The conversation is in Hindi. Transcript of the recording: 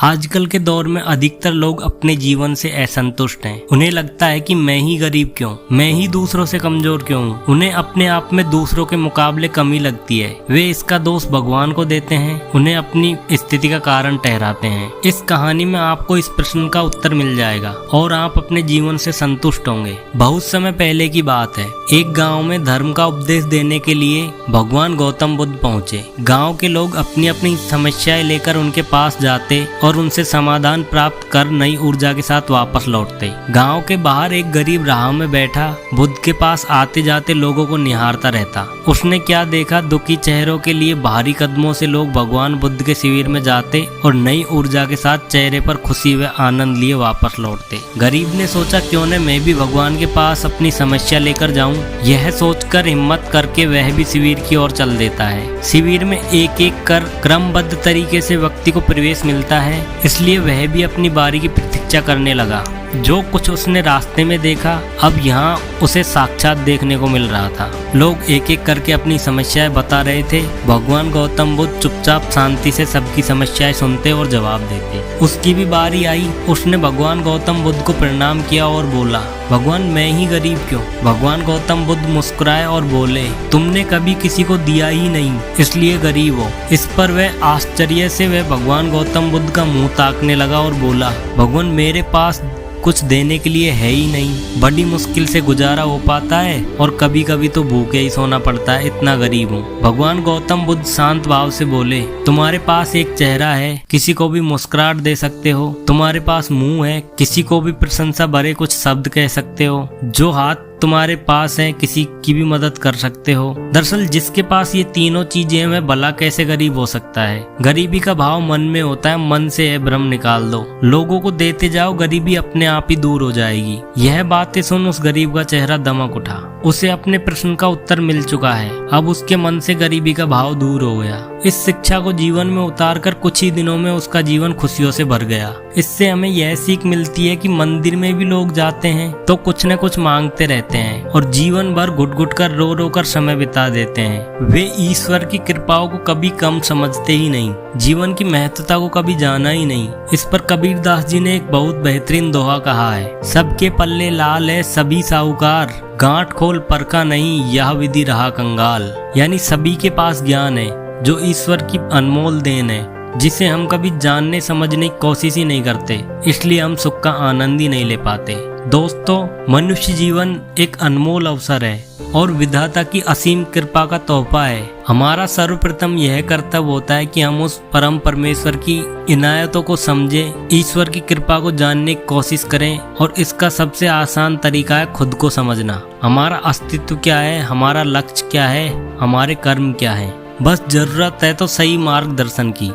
आजकल के दौर में अधिकतर लोग अपने जीवन से असंतुष्ट हैं। उन्हें लगता है कि मैं ही गरीब क्यों, मैं ही दूसरों से कमजोर क्यों हूँ। उन्हें अपने आप में दूसरों के मुकाबले कमी लगती है। वे इसका दोष भगवान को देते हैं, उन्हें अपनी स्थिति का कारण ठहराते हैं। इस कहानी में आपको इस प्रश्न का उत्तर मिल जाएगा और आप अपने जीवन से संतुष्ट होंगे। बहुत समय पहले की बात है, एक गाँव में धर्म का उपदेश देने के लिए भगवान गौतम बुद्ध पहुँचे। गाँव के लोग अपनी अपनी समस्याएं लेकर उनके पास जाते और उनसे समाधान प्राप्त कर नई ऊर्जा के साथ वापस लौटते। गांव के बाहर एक गरीब राह में बैठा बुद्ध के पास आते जाते लोगों को निहारता रहता। उसने क्या देखा, दुखी चेहरों के लिए भारी कदमों से लोग भगवान बुद्ध के शिविर में जाते और नई ऊर्जा के साथ चेहरे पर खुशी व आनंद लिए वापस लौटते। गरीब ने सोचा क्यों न मैं भी भगवान के पास अपनी समस्या लेकर जाऊं। यह सोचकर हिम्मत करके वह भी शिविर की ओर चल देता है। शिविर में एक एक कर क्रमबद्ध तरीके से व्यक्ति को प्रवेश मिलता है, इसलिए वह भी अपनी बारी की प्रतीक्षा करने लगा। जो कुछ उसने रास्ते में देखा अब यहाँ उसे साक्षात देखने को मिल रहा था। लोग एक एक करके अपनी समस्याएं बता रहे थे। भगवान गौतम बुद्ध चुपचाप शांति से सबकी समस्याएं सुनते और जवाब देते। उसकी भी बारी आई। उसने भगवान गौतम बुद्ध को प्रणाम किया और बोला, भगवान मैं ही गरीब क्यों। भगवान गौतम बुद्ध मुस्कुराए और बोले, तुमने कभी किसी को दिया ही नहीं, इसलिए गरीब हो। इस पर वह आश्चर्य से वह भगवान गौतम बुद्ध का मुंह ताकने लगा और बोला, भगवान मेरे पास कुछ देने के लिए है ही नहीं। बड़ी मुश्किल से गुजारा हो पाता है और कभी कभी तो भूखे ही सोना पड़ता है, इतना गरीब हूँ। भगवान गौतम बुद्ध शांत भाव से बोले, तुम्हारे पास एक चेहरा है, किसी को भी मुस्कुराहट दे सकते हो। तुम्हारे पास मुंह है, किसी को भी प्रशंसा भरे कुछ शब्द कह सकते हो। जो हाथ तुम्हारे पास है, किसी की भी मदद कर सकते हो। दरअसल जिसके पास ये तीनों चीजें हैं वह भला कैसे गरीब हो सकता है। गरीबी का भाव मन में होता है, मन से यह भ्रम निकाल दो। लोगों को देते जाओ, गरीबी अपने आप ही दूर हो जाएगी। यह बातें सुन उस गरीब का चेहरा दमक उठा। उसे अपने प्रश्न का उत्तर मिल चुका है। अब उसके मन से गरीबी का भाव दूर हो गया। इस शिक्षा को जीवन में उतारकर कुछ ही दिनों में उसका जीवन खुशियों से भर गया। इससे हमें यह सीख मिलती है कि मंदिर में भी लोग जाते हैं तो कुछ न कुछ मांगते रहते हैं और जीवन भर घुट घुट कर रो रो कर समय बिता देते हैं। वे ईश्वर की कृपाओं को कभी कम समझते ही नहीं, जीवन की महत्वता को कभी जाना ही नहीं। इस पर कबीरदास जी ने एक बहुत बेहतरीन दोहा कहा है, सबके पल्ले लाल है सभी साहूकार, गांठ खोल परखा नहीं यह विधि रहा कंगाल। यानी सभी के पास ज्ञान है जो ईश्वर की अनमोल देन है, जिसे हम कभी जानने समझने की कोशिश ही नहीं करते, इसलिए हम सुख का आनंद ही नहीं ले पाते। दोस्तों, मनुष्य जीवन एक अनमोल अवसर है और विधाता की असीम कृपा का तोहफा है। हमारा सर्वप्रथम यह कर्तव्य होता है कि हम उस परम परमेश्वर की इनायतों को समझें, ईश्वर की कृपा को जानने की कोशिश करें और इसका सबसे आसान तरीका है खुद को समझना। हमारा अस्तित्व क्या है, हमारा लक्ष्य क्या है, हमारे कर्म क्या है। बस जरूरत है तो सही मार्गदर्शन की।